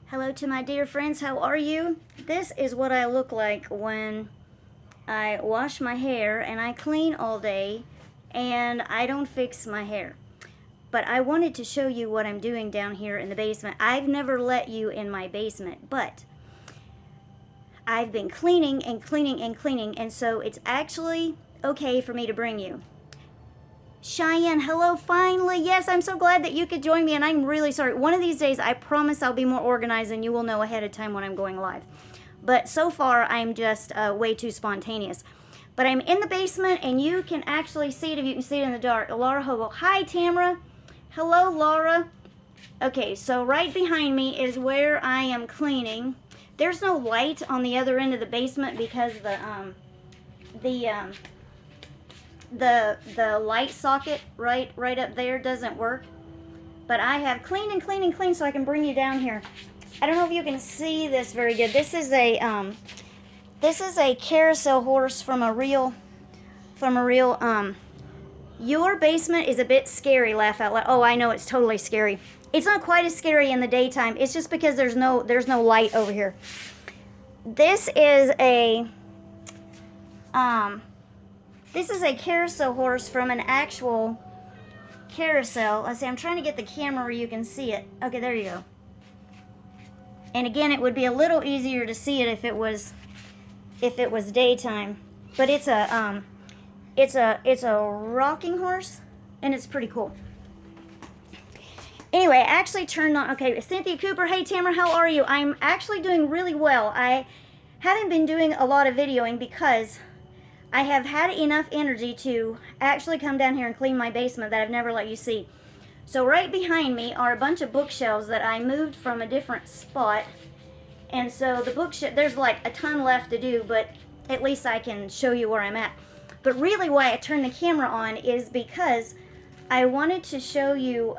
Hello to my dear friends, how are you? This is what I look like when I wash my hair and I clean all day and I don't fix my hair. But I wanted to show you what I'm doing down here in the basement. I've never let you in my basement, but I've been cleaning and cleaning and cleaning, and so it's actually okay for me to bring you. Cheyenne, hello, finally. Yes, I'm so glad that you could join me, and I'm really sorry. One of these days, I promise I'll be more organized, and you will know ahead of time when I'm going live. But so far, I'm just way too spontaneous. But I'm in the basement, and you can actually see it if you can see it in the dark. Laura Hobo. Hi, Tamara. Hello, Laura. Okay, so right behind me is where I am cleaning. There's no light on the other end of the basement because the light socket right up there doesn't work. But I have cleaned and cleaned and cleaned so I can bring you down here. I don't know if you can see this very good. This is a carousel horse from a real your basement is a bit scary, laugh out loud. Oh, I know, it's totally scary. It's not quite as scary in the daytime. It's just because there's no light over here. This is a carousel horse from an actual carousel. Let's see, I'm trying to get the camera where you can see it. Okay, there you go. And again, it would be a little easier to see it if it was daytime. But it's a rocking horse, and it's pretty cool. Anyway, I actually turned on, okay, Cynthia Cooper, hey Tamara, how are you? I'm actually doing really well. I haven't been doing a lot of videoing because I have had enough energy to actually come down here and clean my basement that I've never let you see. So right behind me are a bunch of bookshelves that I moved from a different spot. And so the bookshelf, there's like a ton left to do, but at least I can show you where I'm at. But really why I turned the camera on is because I wanted to show you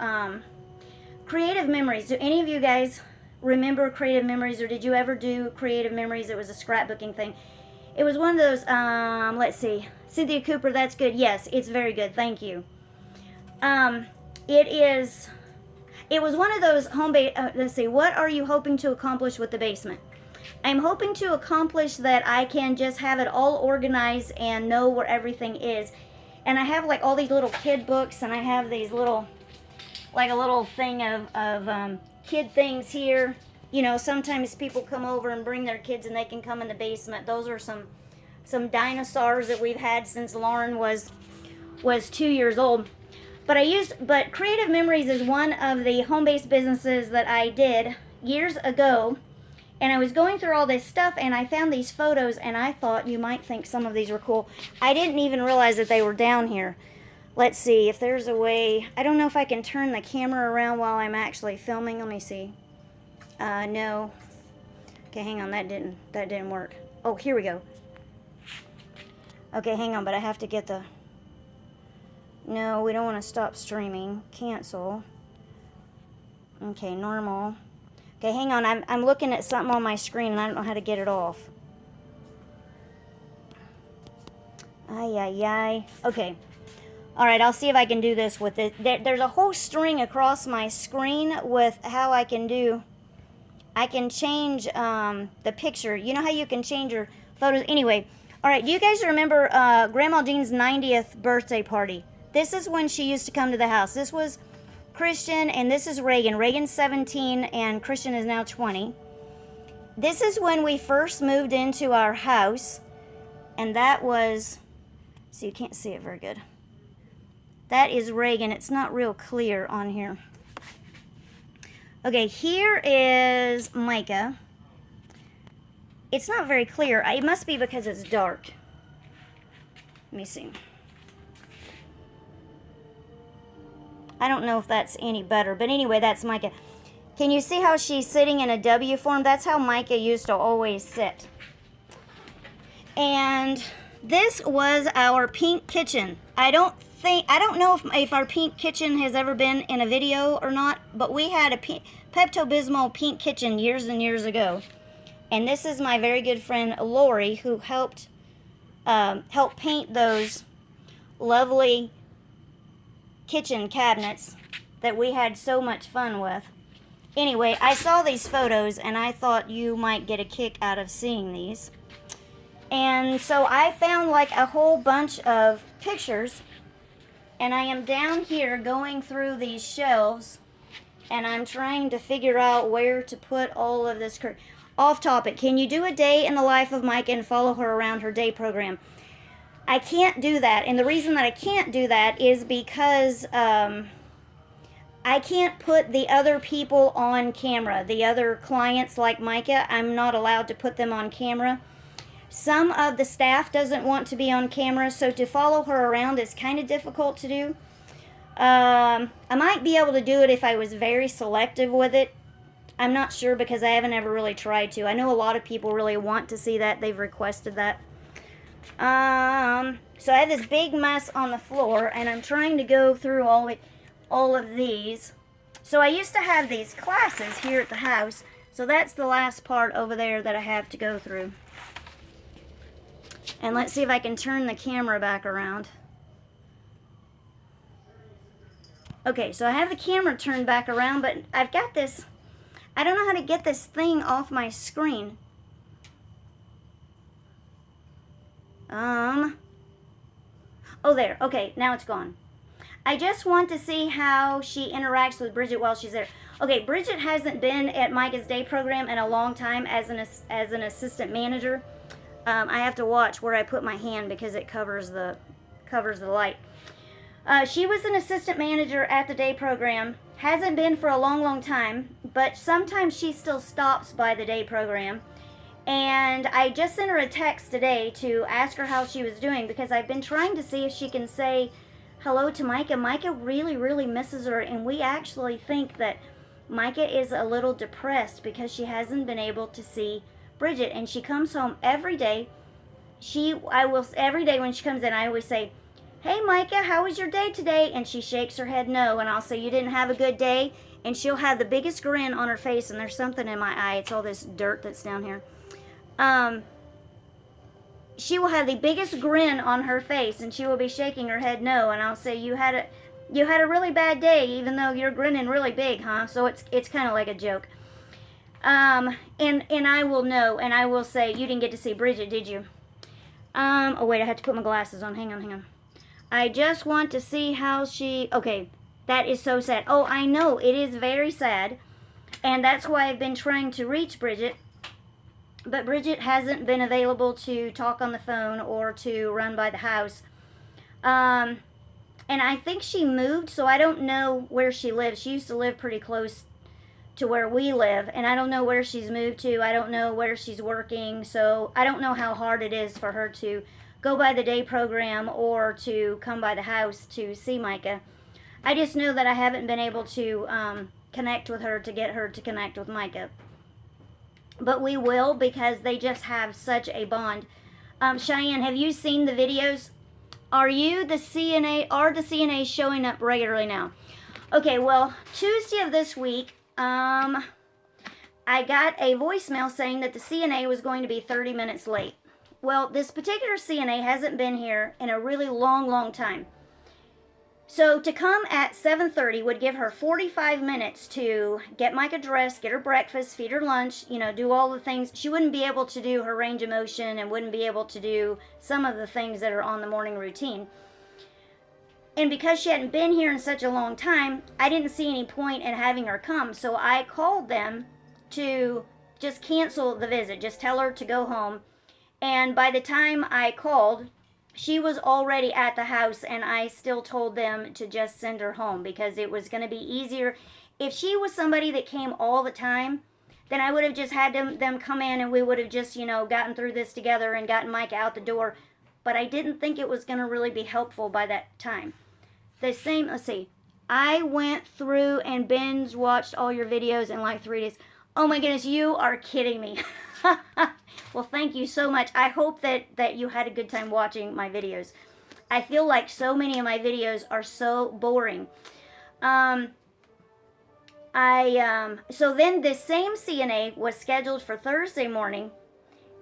Creative Memories. Do any of you guys remember Creative Memories, or did you ever do Creative Memories? It was a scrapbooking thing. It was one of those, let's see, Cynthia Cooper, that's good. Yes, it's very good, thank you. It was one of those let's see, what are you hoping to accomplish with the basement? I'm hoping to accomplish that I can just have it all organized and know where everything is. And I have like all these little kid books, and I have these little, like a little thing of kid things here. You know, sometimes people come over and bring their kids and they can come in the basement. Those are some dinosaurs that we've had since Lauren was 2 years old. But Creative Memories is one of the home-based businesses that I did years ago. And I was going through all this stuff, and I found these photos, and I thought you might think some of these were cool. I didn't even realize that they were down here. Let's see if there's a way. I don't know if I can turn the camera around while I'm actually filming. Let me see. No. Okay, hang on. That didn't work. Oh, here we go. Okay, hang on, but I have to get the... No, we don't want to stop streaming. Cancel. Okay, normal. Okay, hang on. I'm looking at something on my screen, and I don't know how to get it off. Ay, ay, ay. Okay. All right, I'll see if I can do this with it. There's a whole string across my screen with how I can change the picture. You know how you can change your photos? Anyway, all right, do you guys remember Grandma Jean's 90th birthday party? This is when she used to come to the house. This was Christian, and this is Reagan. Reagan's 17, and Christian is now 20. This is when we first moved into our house, and that was, see, you can't see it very good. That is Reagan. It's not real clear on here. Okay, here is Micah. It's not very clear. It must be because it's dark. Let me see. I don't know if that's any better, but anyway, that's Micah. Can you see how she's sitting in a W form? That's how Micah used to always sit. And this was our pink kitchen. I don't know if our pink kitchen has ever been in a video or not, but we had a Pepto-Bismol pink kitchen years and years ago. And this is my very good friend Lori, who helped paint those lovely kitchen cabinets that we had so much fun with. Anyway, I saw these photos and I thought you might get a kick out of seeing these. And so I found like a whole bunch of pictures, and I am down here going through these shelves, and I'm trying to figure out where to put all of this. Off topic, can you do a day in the life of Micah and follow her around her day program? I can't do that, and the reason that I can't do that is because I can't put the other people on camera. The other clients like Micah, I'm not allowed to put them on camera. Some of the staff doesn't want to be on camera, so to follow her around is kind of difficult to do. I might be able to do it if I was very selective with it. I'm not sure because I haven't ever really tried to. I know a lot of people really want to see that. They've requested that. So I have this big mess on the floor, and I'm trying to go through all of these. So I used to have these classes here at the house. So that's the last part over there that I have to go through. And let's see if I can turn the camera back around. Okay, so I have the camera turned back around, but I've got this, I don't know how to get this thing off my screen. Oh, there. Okay, now it's gone. I just want to see how she interacts with Bridget while she's there. Okay, Bridget hasn't been at Micah's day program in a long time as an assistant manager. I have to watch where I put my hand because it covers the light. She was an assistant manager at the day program. Hasn't been for a long time, but sometimes she still stops by the day program. And I just sent her a text today to ask her how she was doing because I've been trying to see if she can say hello to Micah. Micah really misses her, and we actually think that Micah is a little depressed because she hasn't been able to see Bridget, and she comes home every day. Every day when she comes in, I always say, "Hey Micah, how was your day today?" And she shakes her head no, and I'll say, "You didn't have a good day?" And she'll have the biggest grin on her face, and there's something in my eye. It's all this dirt that's down here. She will have the biggest grin on her face, and she will be shaking her head no, and I'll say, "You had a really bad day, even though you're grinning really big, huh?" So it's kind of like a joke. And I will know, and I will say, "You didn't get to see Bridget, did you?" Oh wait, I have to put my glasses on. Hang on. I just want to see how she... Okay, that is so sad. Oh, I know, it is very sad, and that's why I've been trying to reach Bridget, but Bridget hasn't been available to talk on the phone or to run by the house. And I think she moved, so I don't know where she lives. She used to live pretty close to where we live, and I don't know where she's moved to. I don't know where she's working, so I don't know how hard it is for her to go by the day program or to come by the house to see Micah. I just know that I haven't been able to connect with her to get her to connect with Micah. But we will, because they just have such a bond. Cheyenne, have you seen the videos? Are the CNAs showing up regularly now? Okay, well, Tuesday of this week, I got a voicemail saying that the CNA was going to be 30 minutes late. Well, this particular CNA hasn't been here in a really long time. So to come at 7:30 would give her 45 minutes to get Micah dressed, get her breakfast, feed her lunch, do all the things. She wouldn't be able to do her range of motion and wouldn't be able to do some of the things that are on the morning routine. And because she hadn't been here in such a long time, I didn't see any point in having her come. So I called them to just cancel the visit, just tell her to go home. And by the time I called, she was already at the house, and I still told them to just send her home because it was going to be easier. If she was somebody that came all the time, then I would have just had them come in, and we would have just, gotten through this together and gotten Micah out the door. But I didn't think it was going to really be helpful by that time. Let's see, I went through and binge watched all your videos in like 3 days. Oh my goodness, you are kidding me. Well, thank you so much. I hope that you had a good time watching my videos. I feel like so many of my videos are so boring. So then this same CNA was scheduled for Thursday morning,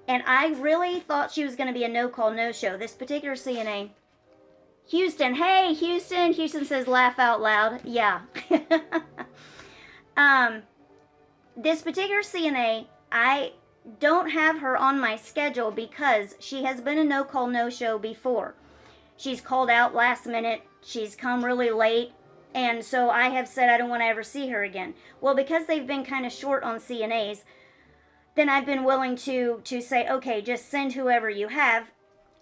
and I really thought she was going to be a no-call, no-show. This particular CNA, Houston, hey, Houston. Houston says laugh out loud. Yeah. this particular CNA, I don't have her on my schedule because she has been a no-call, no-show before. She's called out last minute. She's come really late. And so I have said I don't want to ever see her again. Well, because they've been kind of short on CNAs, then I've been willing to say, okay, just send whoever you have.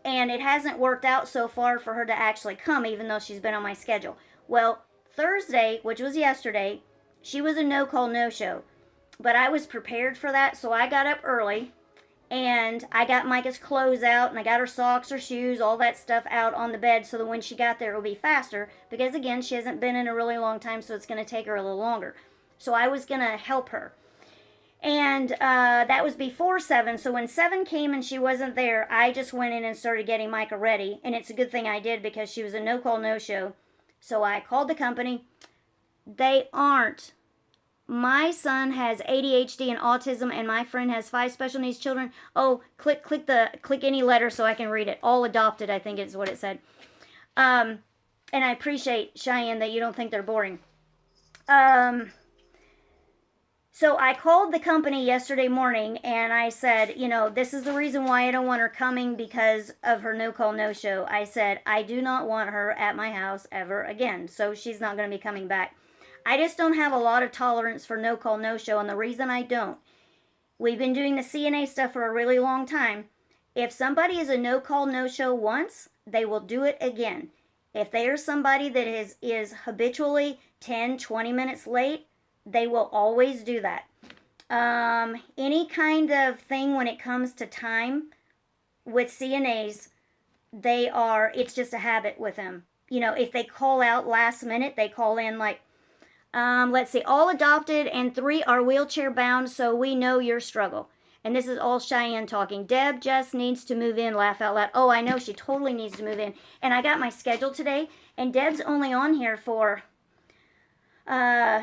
And it hasn't worked out so far for her to actually come, even though she's been on my schedule. Well, Thursday, which was yesterday, she was a no-call, no-show. But I was prepared for that, so I got up early. And I got Micah's clothes out, and I got her socks, her shoes, all that stuff out on the bed so that when she got there, it would be faster. Because, again, she hasn't been in a really long time, so it's going to take her a little longer. So I was going to help her. And that was before 7. So when 7 came and she wasn't there, I just went in and started getting Micah ready. And it's a good thing I did because she was a no-call, no-show. So I called the company. They aren't. My son has ADHD and autism, and my friend has 5 special needs children. Oh, click any letter so I can read it. All adopted, I think is what it said. And I appreciate, Cheyenne, that you don't think they're boring. So I called the company yesterday morning, and I said, you know, this is the reason why I don't want her coming because of her no-call, no-show. I said, I do not want her at my house ever again, so she's not going to be coming back. I just don't have a lot of tolerance for no-call, no-show, and the reason I don't, we've been doing the CNA stuff for a really long time. If somebody is a no-call, no-show once, they will do it again. If they are somebody that is habitually 10, 20 minutes late, they will always do that. Any kind of thing when it comes to time with CNAs, it's just a habit with them. You know, if they call out last minute, they call in like, let's see, all adopted and 3 are wheelchair bound, so we know your struggle. And this is all Cheyenne talking. Deb just needs to move in, laugh out loud. Oh, I know, she totally needs to move in. And I got my schedule today, and Deb's only on here for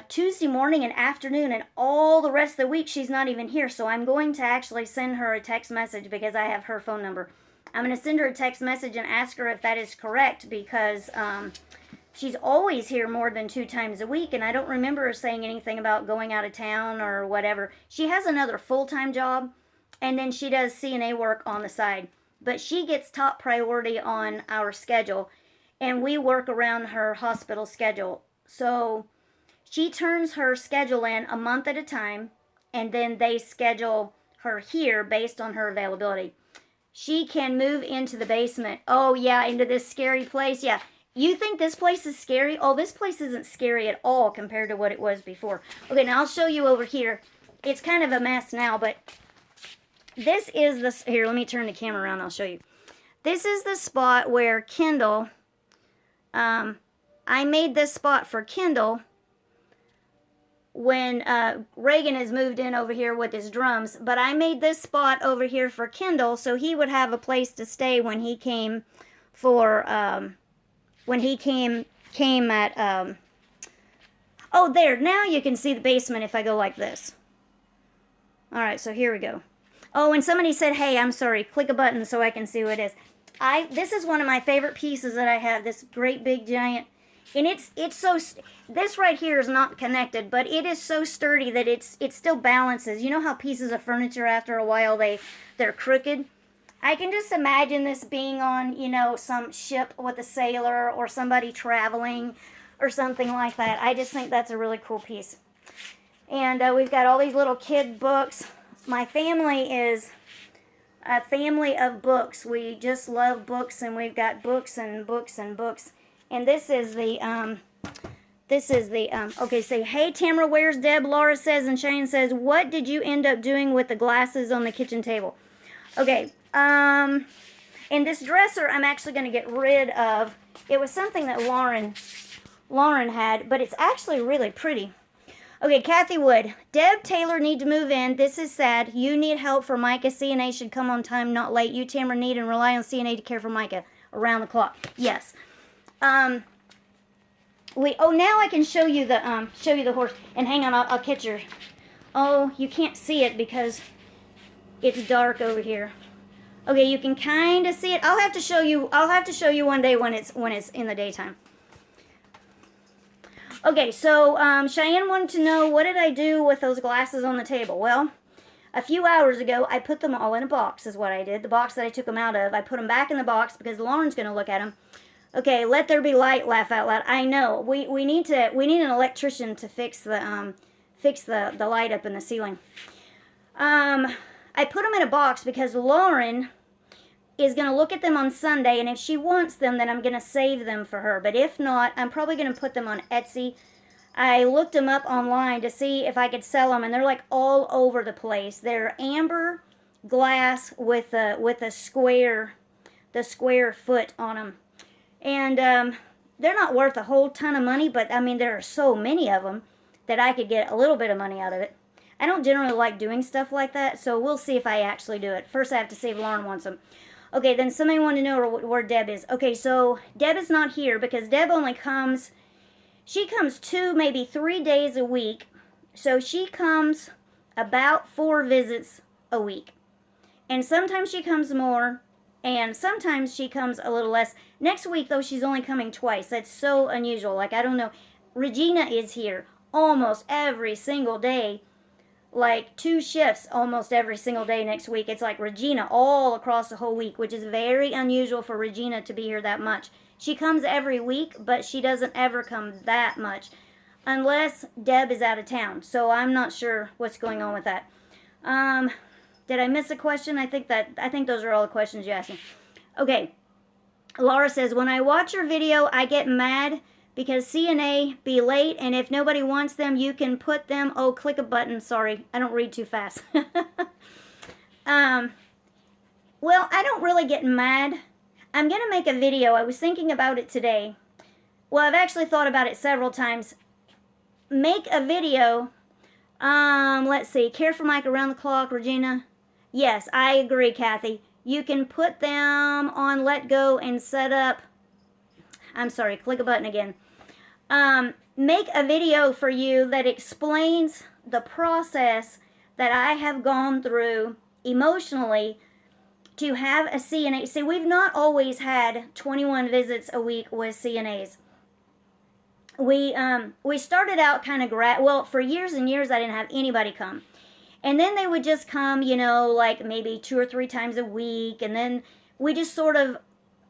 Tuesday morning and afternoon, and all the rest of the week she's not even here. So I'm going to actually send her a text message because I have her phone number. I'm going to send her a text message and ask her if that is correct because she's always here more than 2 times a week, and I don't remember her saying anything about going out of town or whatever. She has another full-time job, and then she does CNA work on the side. But she gets top priority on our schedule, and we work around her hospital schedule. So she turns her schedule in a month at a time, and then they schedule her here based on her availability. She can move into the basement. Oh, yeah, into this scary place. Yeah. You think this place is scary? Oh, this place isn't scary at all compared to what it was before. Okay, now I'll show you over here. It's kind of a mess now, but this is the... Here, let me turn the camera around. I'll show you. This is the spot where Kendall... I made this spot for Kendall when Reagan has moved in over here with his drums. But I made this spot over here for Kendall so he would have a place to stay when he came for... when he came at, oh, there, now you can see the basement if I go like this. All right, so here we go. Oh, and somebody said, hey, I'm sorry, click a button so I can see what it is. This is one of my favorite pieces that I have, this great big giant, and it's so, this right here is not connected, but it is so sturdy that it still balances. You know how pieces of furniture after a while, they're crooked? I can just imagine this being on, you know, some ship with a sailor or somebody traveling or something like that. I just think that's a really cool piece. And we've got all these little kid books. My family is a family of books. We just love books, and we've got books and books and books. And this is the, okay, say, hey, Tamara, where's Deb? Laura says, and Shane says, what did you end up doing with the glasses on the kitchen table? Okay, and this dresser I'm actually going to get rid of. It was something that Lauren had, but it's actually really pretty. Okay, Kathy Wood. Deb Taylor need to move in. This is sad. You need help for Micah. CNA should come on time, not late. You, Tamara, need and rely on CNA to care for Micah around the clock. Yes. Now I can show you the horse. And hang on, I'll catch her. Oh, you can't see it because it's dark over here. Okay, you can kind of see it. I'll have to show you one day when it's in the daytime. Okay, so Cheyenne wanted to know, what did I do with those glasses on the table? Well, a few hours ago, I put them all in a box, is what I did. The box that I took them out of, I put them back in the box because Lauren's going to look at them. Okay, let there be light, laugh out loud. I know. We need an electrician to fix the light up in the ceiling. I put them in a box because Lauren is going to look at them on Sunday, and if she wants them, then I'm going to save them for her. But if not, I'm probably going to put them on Etsy. I looked them up online to see if I could sell them, and they're like all over the place. They're amber glass with the square foot on them. And they're not worth a whole ton of money, but I mean, there are so many of them that I could get a little bit of money out of it. I don't generally like doing stuff like that, so we'll see if I actually do it. First, I have to see if Lauren wants them. Okay, then somebody wanted to know where Deb is. Okay, so Deb is not here because Deb only comes, she comes 2, maybe 3 days a week. So she comes about 4 visits a week. And sometimes she comes more, and sometimes she comes a little less. Next week, though, she's only coming twice. That's so unusual. Like, I don't know. Regina is here almost every single day. Like 2 shifts almost every single day next week. It's like Regina all across the whole week, which is very unusual for Regina to be here that much. She comes every week, but she doesn't ever come that much unless Deb is out of town. So I'm not sure what's going on with that. Did I miss a question? I think those are all the questions you asked me. Okay. Laura says, when I watch your video, I get mad because CNA be late, and if nobody wants them, you can put them. Oh, click a button. Sorry, I don't read too fast. Well, I don't really get mad. I'm going to make a video. I was thinking about it today. Well, I've actually thought about it several times. Make a video. Let's see. Care for Mike around the clock, Regina. Yes, I agree, Kathy. You can put them on Let Go and set up. I'm sorry, click a button again. Make a video for you that explains the process that I have gone through emotionally to have a CNA. See, we've not always had 21 visits a week with CNAs. We started out kind of well, for years and years I didn't have anybody come. And then they would just come, you know, like maybe 2 or 3 times a week, and then we just sort of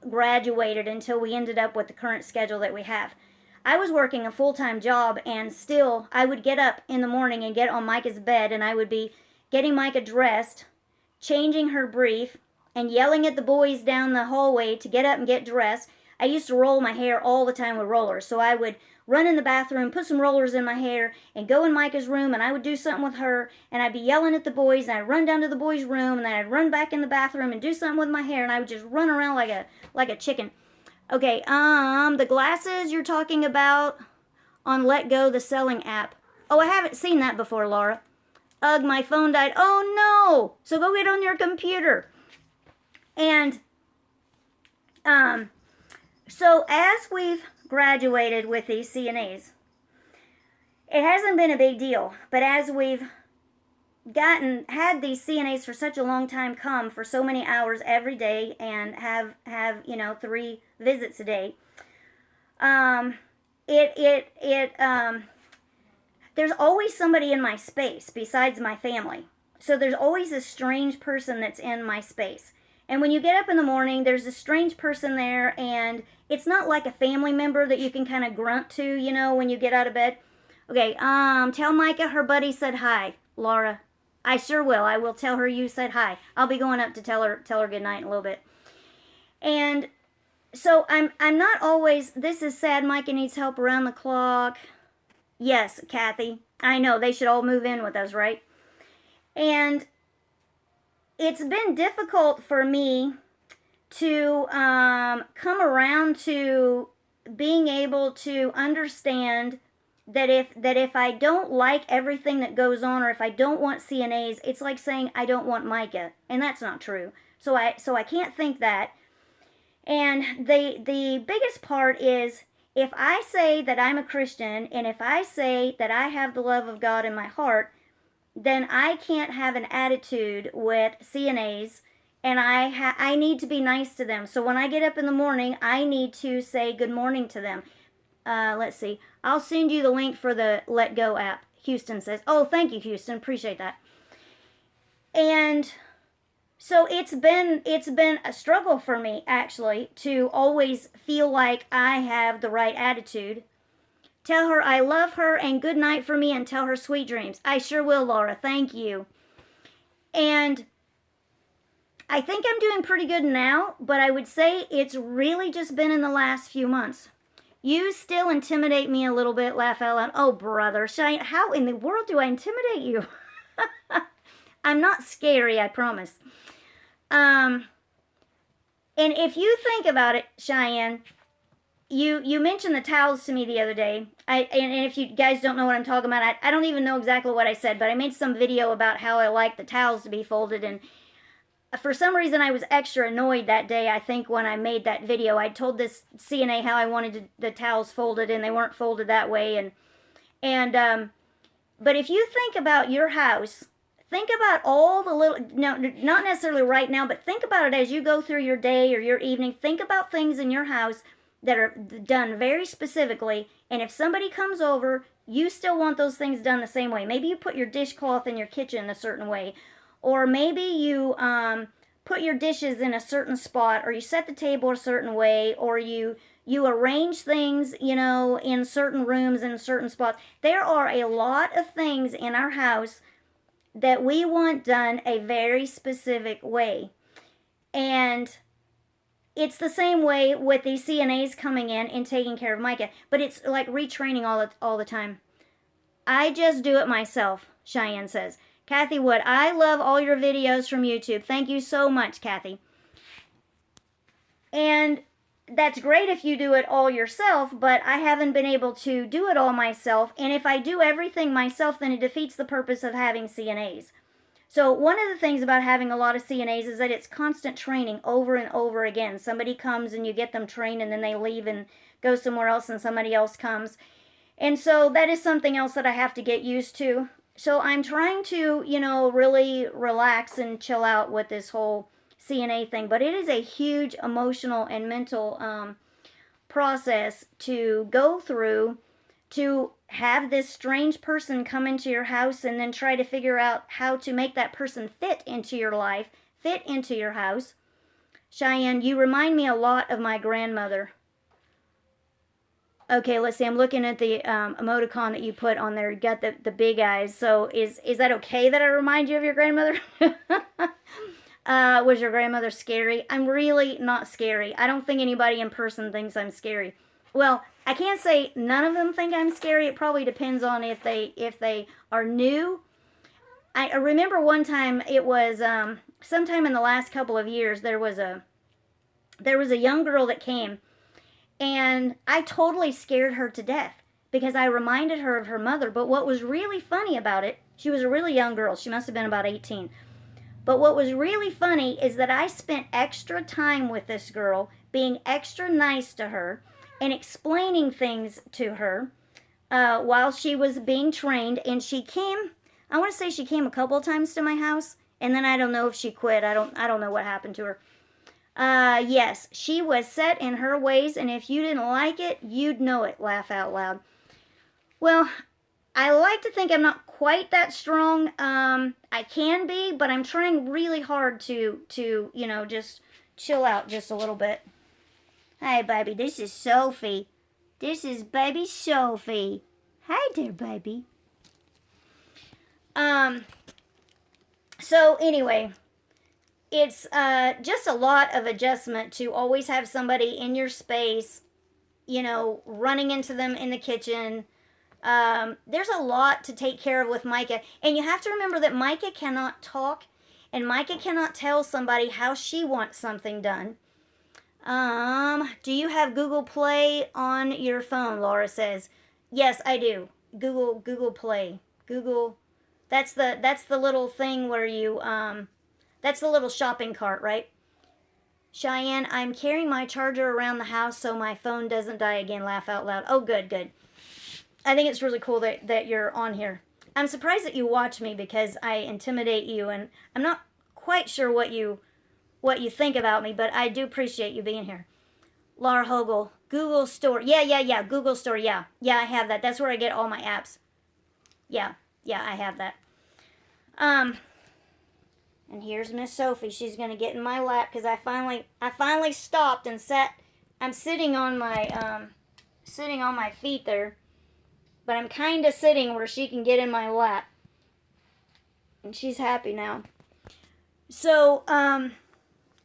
graduated until we ended up with the current schedule that we have. I was working a full-time job, and still I would get up in the morning and get on Micah's bed, and I would be getting Micah dressed, changing her brief, and yelling at the boys down the hallway to get up and get dressed. I used to roll my hair all the time with rollers, so I would run in the bathroom, put some rollers in my hair, and go in Micah's room, and I would do something with her, and I'd be yelling at the boys, and I'd run down to the boys' room, and then I'd run back in the bathroom and do something with my hair, and I would just run around like a chicken. Okay, the glasses you're talking about on Let Go, the selling app. Oh, I haven't seen that before, Laura. Ugh, my phone died. Oh, no! So go get on your computer. And, so as we've graduated with these CNAs, it hasn't been a big deal, but as we've had these CNAs for such a long time, come for so many hours every day, and have 3 visits a day, there's always somebody in my space besides my family. So there's always a strange person that's in my space. And when you get up in the morning, there's a strange person there, and it's not like a family member that you can kind of grunt to, you know, when you get out of bed. Okay, tell Micah her buddy said hi, Laura. I sure will. I will tell her you said hi. I'll be going up to tell her good night in a little bit. And so I'm not always, this is sad, Micah needs help around the clock. Yes, Kathy. I know, they should all move in with us, right? And it's been difficult for me to come around to being able to understand that if I don't like everything that goes on, or if I don't want CNAs, it's like saying I don't want Micah, and that's not true. So I can't think that. And the biggest part is, if I say that I'm a Christian, and if I say that I have the love of God in my heart, then I can't have an attitude with CNAs, and I need to be nice to them. So when I get up in the morning, I need to say good morning to them. let's see. I'll send you the link for the Let Go app, Houston says. Oh, thank you, Houston. Appreciate that. And so it's been a struggle for me, actually, to always feel like I have the right attitude. Tell her I love her and good night for me, and tell her sweet dreams. I sure will, Laura. Thank you. And I think I'm doing pretty good now, but I would say it's really just been in the last few months. You still intimidate me a little bit, laugh out loud. Oh, brother, how in the world do I intimidate you? I'm not scary, I promise. And if you think about it, Cheyenne, you mentioned the towels to me the other day. And if you guys don't know what I'm talking about, I don't even know exactly what I said, but I made some video about how I like the towels to be folded, and for some reason I was extra annoyed that day, I think, when I made that video. I told this CNA how I wanted the towels folded, and they weren't folded that way. But if you think about your house, think about all the little, no, not necessarily right now, but think about it as you go through your day or your evening. Think about things in your house that are done very specifically, and if somebody comes over, you still want those things done the same way. Maybe you put your dishcloth in your kitchen a certain way, or maybe you put your dishes in a certain spot, or you set the table a certain way, or you arrange things, you know, in certain rooms, in certain spots. There are a lot of things in our house that we want done a very specific way. And it's the same way with these CNAs coming in and taking care of Micah. But it's like retraining all the time. I just do it myself, Cheyenne says. Kathy Wood, I love all your videos from YouTube. Thank you so much, Kathy. And that's great if you do it all yourself, but I haven't been able to do it all myself. And if I do everything myself, then it defeats the purpose of having CNAs. So one of the things about having a lot of CNAs is that it's constant training over and over again. Somebody comes and you get them trained, and then they leave and go somewhere else, and somebody else comes. And so that is something else that I have to get used to. So I'm trying to, you know, really relax and chill out with this whole CNA thing. But it is a huge emotional and mental process to go through, to have this strange person come into your house and then try to figure out how to make that person fit into your life, fit into your house. Cheyenne, you remind me a lot of my grandmother. Okay, let's see. I'm looking at the emoticon that you put on there. You got the big eyes. So is that okay that I remind you of your grandmother? Was your grandmother scary? I'm really not scary. I don't think anybody in person thinks I'm scary. Well, I can't say none of them think I'm scary. It probably depends on if they are new. I remember one time, it was sometime in the last couple of years, there was a young girl that came. And I totally scared her to death because I reminded her of her mother. But what was really funny about it, she was a really young girl. She must have been about 18. But what was really funny is that I spent extra time with this girl, being extra nice to her and explaining things to her while she was being trained. And she came, I want to say she came a couple of times to my house. And then I don't know if she quit. I don't know what happened to her. Yes, she was set in her ways, and if you didn't like it, you'd know it, laugh out loud. Well, I like to think I'm not quite that strong. I can be, but I'm trying really hard to you know, just chill out just a little bit. Hi, baby, this is Sophie. This is baby Sophie. Hi there, baby. So anyway, it's just a lot of adjustment to always have somebody in your space, you know, running into them in the kitchen. There's a lot to take care of with Micah. And you have to remember that Micah cannot talk, and Micah cannot tell somebody how she wants something done. Do you have Google Play on your phone? Laura says. Yes, I do. Google Play. Google. That's the little thing where you that's the little shopping cart, right? Cheyenne, I'm carrying my charger around the house so my phone doesn't die again. Laugh out loud. Oh, good. I think it's really cool that you're on here. I'm surprised that you watch me because I intimidate you, and I'm not quite sure what you think about me, but I do appreciate you being here. Laura Hogel, Google Store. Yeah. Google Store. Yeah, I have that. That's where I get all my apps. Yeah, I have that. And here's Miss Sophie. She's gonna get in my lap because I finally stopped and sat. I'm sitting on my feet there, but I'm kind of sitting where she can get in my lap, and she's happy now. So,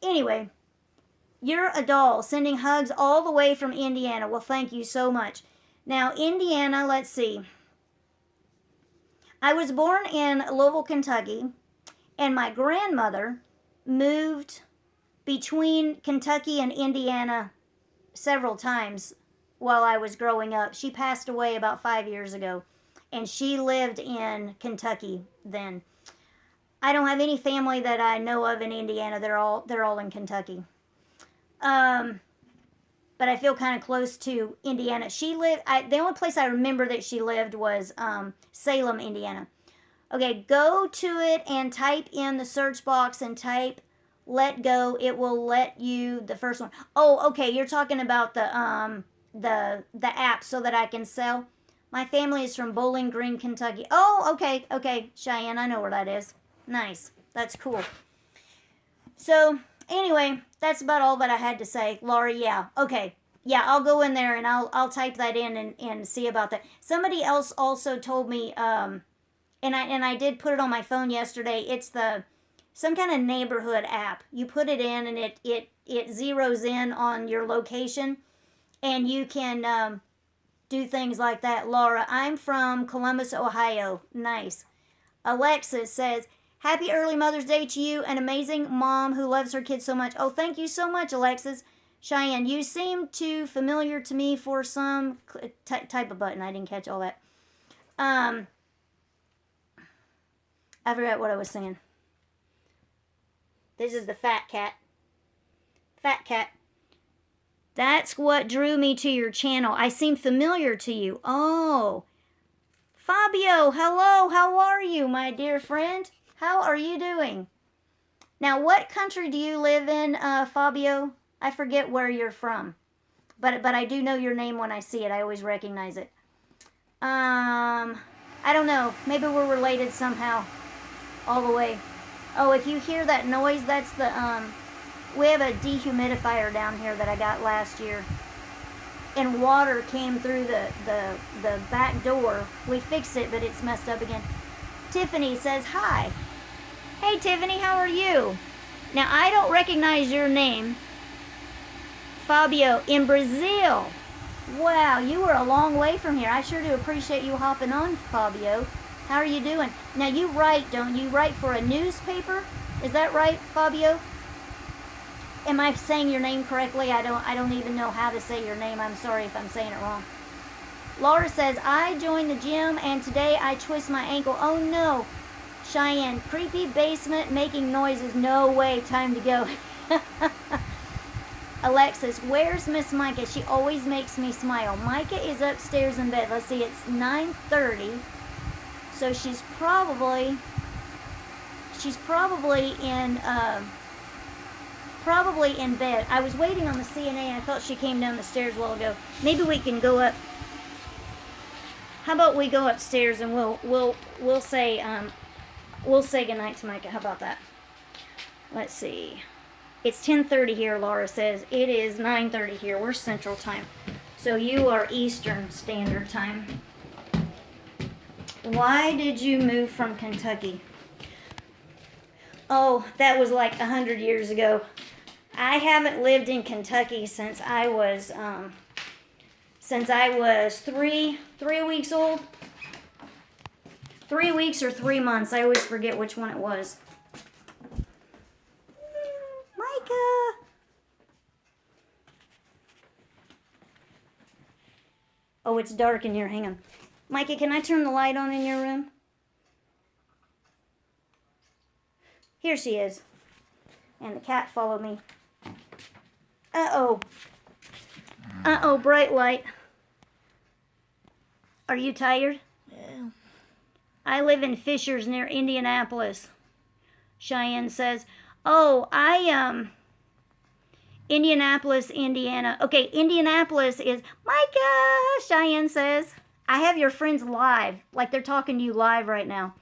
anyway, you're a doll. Sending hugs all the way from Indiana. Well, thank you so much. Now, Indiana. Let's see. I was born in Louisville, Kentucky. And my grandmother moved between Kentucky and Indiana several times while I was growing up. She passed away about 5 years ago, and she lived in Kentucky then. I don't have any family that I know of in Indiana. They're all in Kentucky. But I feel kind of close to Indiana. The only place I remember that she lived was Salem, Indiana. Okay, go to it and type in the search box and type "let go." It will let you the first one. Oh, okay. You're talking about the app so that I can sell. My family is from Bowling Green, Kentucky. Oh, okay, Cheyenne. I know where that is. Nice. That's cool. So anyway, that's about all that I had to say, Laura. Yeah. Okay. Yeah, I'll go in there and I'll type that in and see about that. Somebody else also told me. And I did put it on my phone yesterday. It's some kind of neighborhood app. You put it in and it zeroes in on your location, and you can do things like that. Laura, I'm from Columbus, Ohio. Nice. Alexis says, happy early Mother's Day to you, an amazing mom who loves her kids so much. Oh, thank you so much, Alexis. Cheyenne, you seem too familiar to me for some type of button. I didn't catch all that. I forgot what I was saying. This is the fat cat. Fat cat. That's what drew me to your channel. I seem familiar to you. Oh. Fabio, hello. How are you, my dear friend? How are you doing? Now, what country do you live in, Fabio? I forget where you're from. But I do know your name when I see it. I always recognize it. I don't know. Maybe we're related somehow. All the way. Oh, if you hear that noise, that's the we have a dehumidifier down here that I got last year, and water came through the back door. We fixed it, but it's messed up again. Tiffany says hi. Hey Tiffany, how are you? Now I don't recognize your name. Fabio, in Brazil. Wow, you were a long way from here. I sure do appreciate you hopping on, Fabio. How are you doing? Now you write, don't you? Write for a newspaper? Is that right, Fabio? Am I saying your name correctly? I don't even know how to say your name. I'm sorry if I'm saying it wrong. Laura says, I joined the gym and today I twist my ankle. Oh no. Cheyenne, creepy basement making noises. No way, time to go. Alexis, where's Miss Micah? She always makes me smile. Micah is upstairs in bed. Let's see, it's 9:30. So she's probably in bed. I was waiting on the CNA and I thought she came down the stairs a while ago. Maybe we can go up. How about we go upstairs and we'll say goodnight to Micah. How about that? Let's see. It's 10:30 here, Laura says. It is 9:30 here. We're Central Time. So you are Eastern Standard Time. Why did you move from Kentucky? Oh, that was like 100 years ago. I haven't lived in Kentucky since I was 3 weeks old. 3 weeks or 3 months. I always forget which one it was. Micah! Oh, it's dark in here. Hang on. Micah, can I turn the light on in your room? Here she is. And the cat followed me. Uh-oh. Uh-oh, bright light. Are you tired? Yeah. I live in Fishers near Indianapolis. Cheyenne says, oh, Indianapolis, Indiana. Okay, Indianapolis is Micah, Cheyenne says. I have your friends live, like they're talking to you live right now.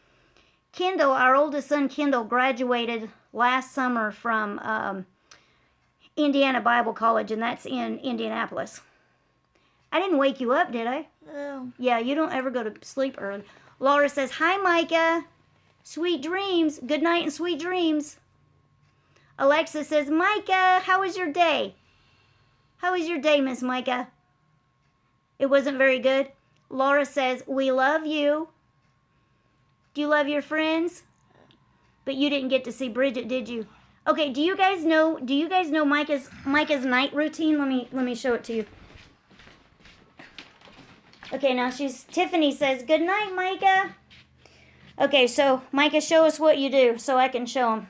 Kendall, our oldest son, Kendall, graduated last summer from Indiana Bible College, and that's in Indianapolis. I didn't wake you up, did I? No. Yeah, you don't ever go to sleep early. Laura says, hi, Micah. Sweet dreams. Good night and sweet dreams. Alexa says, Micah, how was your day? How was your day, Miss Micah? It wasn't very good. Laura says, we love you. Do you love your friends? But you didn't get to see Bridget, did you? Okay, do you guys know Micah's night routine? Let me show it to you. Okay, now Tiffany says, good night, Micah. Okay, so Micah, show us what you do so I can show him.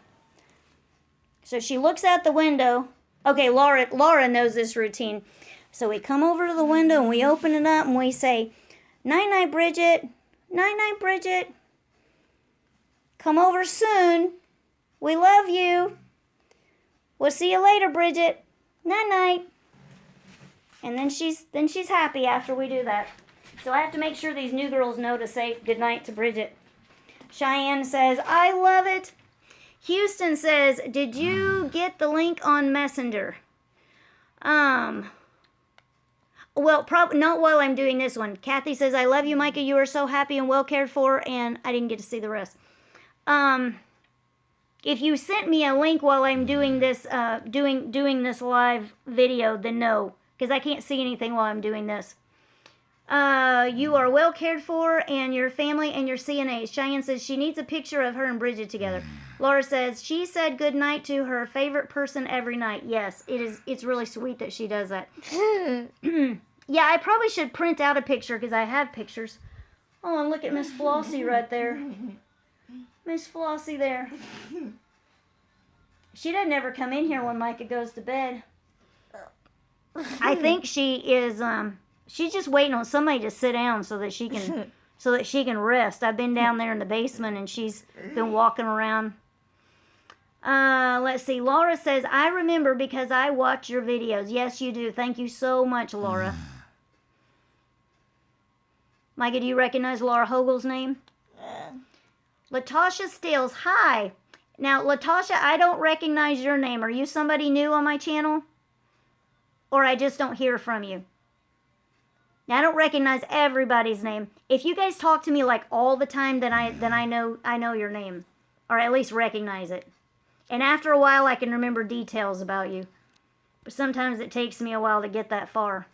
So she looks out the window. Okay, Laura knows this routine. So we come over to the window and we open it up and we say, night-night, Bridget. Night-night, Bridget. Come over soon. We love you. We'll see you later, Bridget. Night-night. And then she's happy after we do that. So I have to make sure these new girls know to say goodnight to Bridget. Cheyenne says, I love it. Houston says, did you get the link on Messenger? Well, probably not while I'm doing this one. Kathy says, I love you, Micah. You are so happy and well cared for, and I didn't get to see the rest. If you sent me a link while I'm doing this, doing this live video, then no, because I can't see anything while I'm doing this. You are well cared for, and your family and your CNAs. Cheyenne says she needs a picture of her and Bridget together. Laura says she said good night to her favorite person every night. Yes, it's really sweet that she does that. Yeah, I probably should print out a picture because I have pictures. Oh, and look at Miss Flossie right there. Miss Flossie there. She doesn't ever come in here when Micah goes to bed. I think she is she's just waiting on somebody to sit down so that she can rest. I've been down there in the basement and she's been walking around. Let's see. Laura says, I remember because I watch your videos. Yes, you do. Thank you so much, Laura. Micah, do you recognize Laura Hogel's name? Latasha Stills, hi. Now, Latasha, I don't recognize your name. Are you somebody new on my channel? Or I just don't hear from you? Now, I don't recognize everybody's name. If you guys talk to me like all the time, then I know your name. Or at least recognize it. And after a while, I can remember details about you. But sometimes it takes me a while to get that far.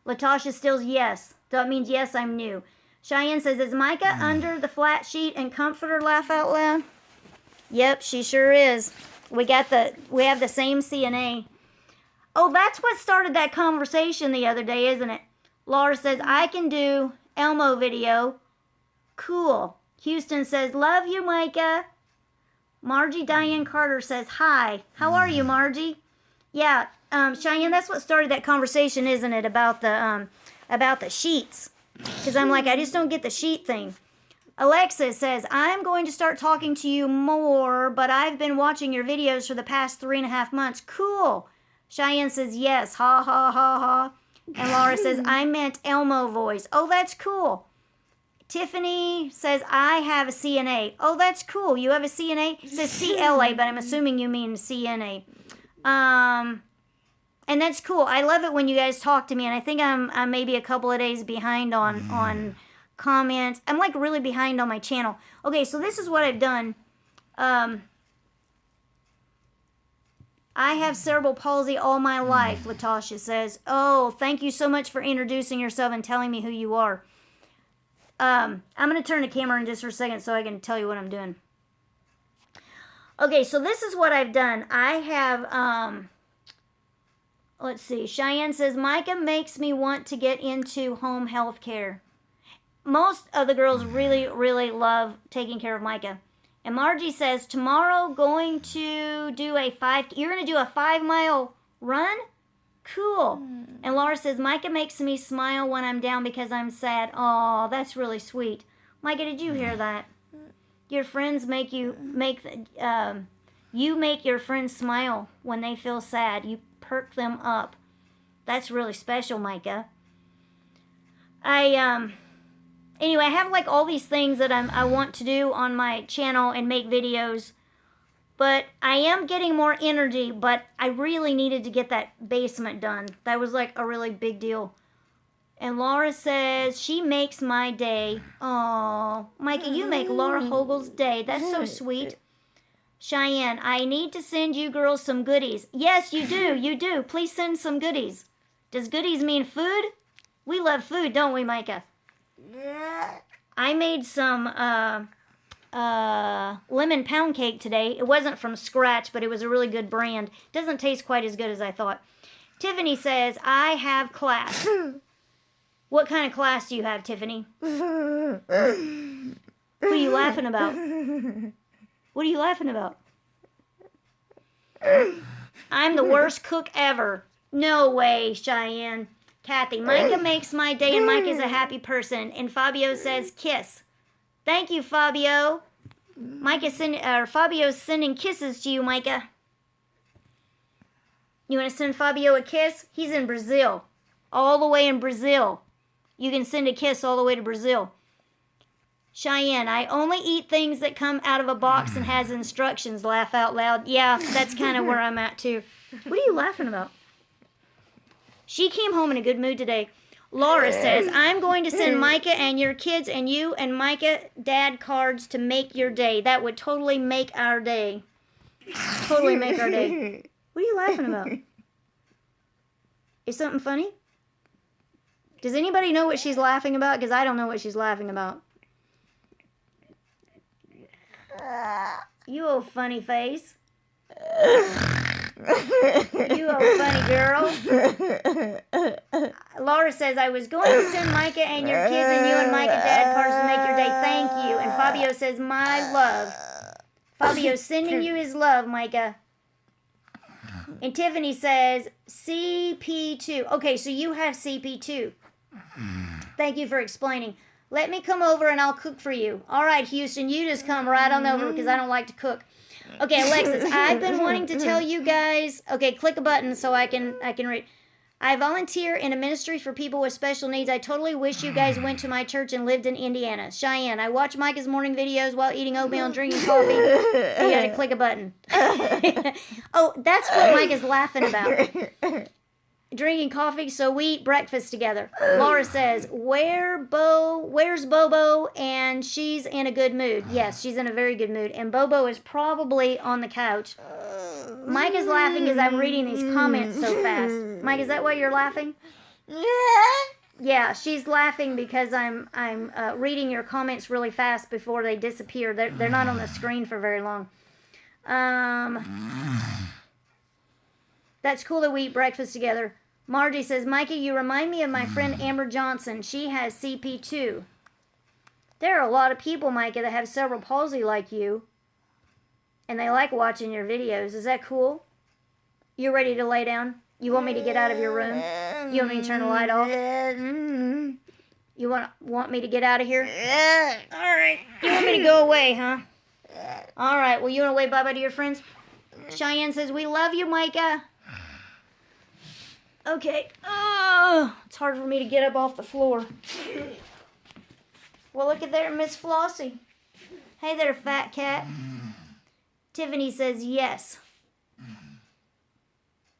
Latasha Stills, yes. That means yes, I'm new. Cheyenne says, is Micah under the flat sheet and comforter, laugh out loud? Yep, she sure is. We have the same CNA. Oh, that's what started that conversation the other day, isn't it? Laura says, I can do Elmo video. Cool. Houston says, love you, Micah. Margie Diane Carter says, hi. How are you, Margie? Yeah, Cheyenne, that's what started that conversation, isn't it? About the sheets. Because I'm like, I just don't get the sheet thing. Alexa says, I'm going to start talking to you more, but I've been watching your videos for the past 3.5 months. Cool. Cheyenne says, yes. Ha, ha, ha, ha. And Laura says, I meant Elmo voice. Oh, that's cool. Tiffany says, I have a CNA. Oh, that's cool. You have a CNA? It says CLA, but I'm assuming you mean CNA. And that's cool. I love it when you guys talk to me, and I think I'm maybe a couple of days behind on comments. I'm like really behind on my channel. Okay, so this is what I've done. I have cerebral palsy all my life, Latasha says. Oh, thank you so much for introducing yourself and telling me who you are. I'm going to turn the camera in just for a second so I can tell you what I'm doing. Okay, so this is what I've done. I have, let's see. Cheyenne says, Micah makes me want to get into home health care. Most of the girls really, really love taking care of Micah. And Margie says, tomorrow going to do you're going to do a 5-mile run? Cool. And Laura says, Micah makes me smile when I'm down because I'm sad. Oh, that's really sweet. Micah, did you hear that? Your friends make you You make your friends smile when they feel sad. You perk them up. That's really special, Micah. Anyway, I have like all these things that I want to do on my channel and make videos. But I am getting more energy, but I really needed to get that basement done. That was like a really big deal. And Laura says, she makes my day. Oh, Micah, you make Laura Hogel's day. That's so sweet. Cheyenne, I need to send you girls some goodies. Yes, you do. You do. Please send some goodies. Does goodies mean food? We love food, don't we, Micah? I made some lemon pound cake today. It wasn't from scratch, but it was a really good brand. Doesn't taste quite as good as I thought. Tiffany says, I have class. What kind of class do you have, Tiffany? What are you laughing about? What are you laughing about? I'm the worst cook ever. No way, Cheyenne. Kathy, Micah makes my day and Micah's a happy person. And Fabio says kiss. Thank you, Fabio. Fabio's sending kisses to you, Micah. You want to send Fabio a kiss? He's in Brazil. All the way in Brazil. You can send a kiss all the way to Brazil. Cheyenne, I only eat things that come out of a box and has instructions. Laugh out loud. Yeah, that's kind of where I'm at too. What are you laughing about? She came home in a good mood today. Laura says, I'm going to send Micah and your kids and you and Micah dad cards to make your day. That would totally make our day. Totally make our day. What are you laughing about? Is something funny? Does anybody know what she's laughing about? Because I don't know what she's laughing about. You old funny face. You old funny girl. Laura says, I was going to send Micah and your kids and you and Micah dad cards to make your day. Thank you. And Fabio says, my love. Fabio's sending you his love, Micah. And Tiffany says, CP2. Okay, so you have CP2. Thank you for explaining. Let me come over and I'll cook for you. All right, Houston, you just come right on over because I don't like to cook. Okay, Alexis, I've been wanting to tell you guys. Okay, click a button so I can read. I volunteer in a ministry for people with special needs. I totally wish you guys went to my church and lived in Indiana. Cheyenne, I watch Micah's morning videos while eating oatmeal and drinking coffee. You gotta click a button. Oh, that's what Micah's laughing about. Drinking coffee, so we eat breakfast together. Laura says, where's Bobo? And she's in a good mood. Yes, she's in a very good mood. And Bobo is probably on the couch. Mike is laughing as I'm reading these comments so fast. Mike, is that why you're laughing? Yeah, she's laughing because I'm reading your comments really fast before they disappear. They're not on the screen for very long. That's cool that we eat breakfast together. Margie says, Micah, you remind me of my friend Amber Johnson. She has CP2. There are a lot of people, Micah, that have cerebral palsy like you. And they like watching your videos. Is that cool? You ready to lay down? You want me to get out of your room? You want me to turn the light off? You want me to get out of here? All right. You want me to go away, huh? All right. Well, you want to wave bye-bye to your friends? Cheyenne says, we love you, Micah. Okay. Oh, it's hard for me to get up off the floor. Well, look at there, Miss Flossie. Hey there, fat cat. Tiffany says, yes.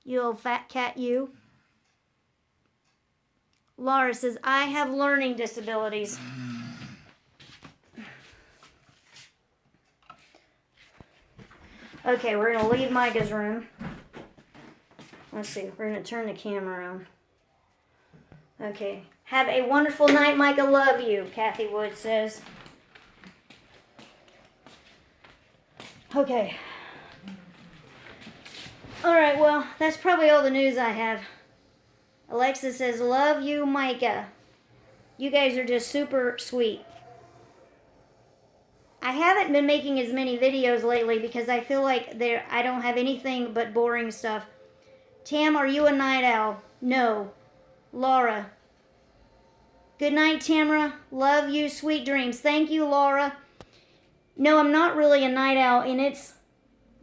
You old fat cat, you. Laura says, I have learning disabilities. Okay, we're going to leave Micah's room. Let's see, we're going to turn the camera around. Okay. Have a wonderful night, Micah. Love you, Kathy Wood says. Okay. Alright, well, that's probably all the news I have. Alexa says, love you, Micah. You guys are just super sweet. I haven't been making as many videos lately because I feel like I don't have anything but boring stuff. Tam, are you a night owl? No. Laura. Good night, Tamera. Love you. Sweet dreams. Thank you, Laura. No, I'm not really a night owl, and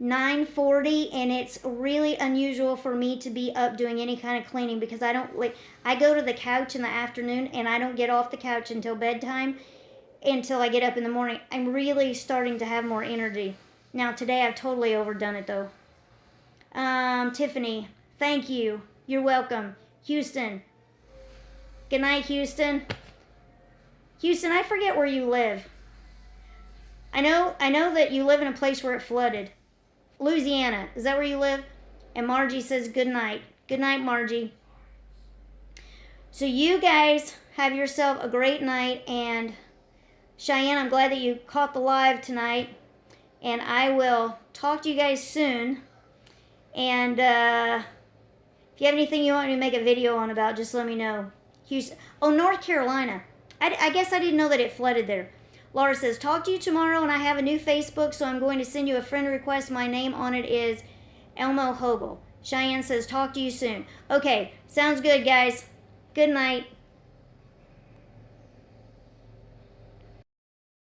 9:40, and it's really unusual for me to be up doing any kind of cleaning because I don't like, I go to the couch in the afternoon and I don't get off the couch until bedtime, until I get up in the morning. I'm really starting to have more energy. Now today I've totally overdone it though. Tiffany, thank you. You're welcome. Houston. Good night, Houston. Houston, I forget where you live. I know that you live in a place where it flooded. Louisiana, is that where you live? And Margie says good night. Good night, Margie. So you guys have yourself a great night, and Cheyenne, I'm glad that you caught the live tonight, and I will talk to you guys soon. And if you have anything you want me to make a video on about, just let me know. Houston. Oh, North Carolina. I guess I didn't know that it flooded there. Laura says, talk to you tomorrow, and I have a new Facebook, so I'm going to send you a friend request. My name on it is Elmo Hogel. Cheyenne says, talk to you soon. Okay, sounds good, guys. Good night.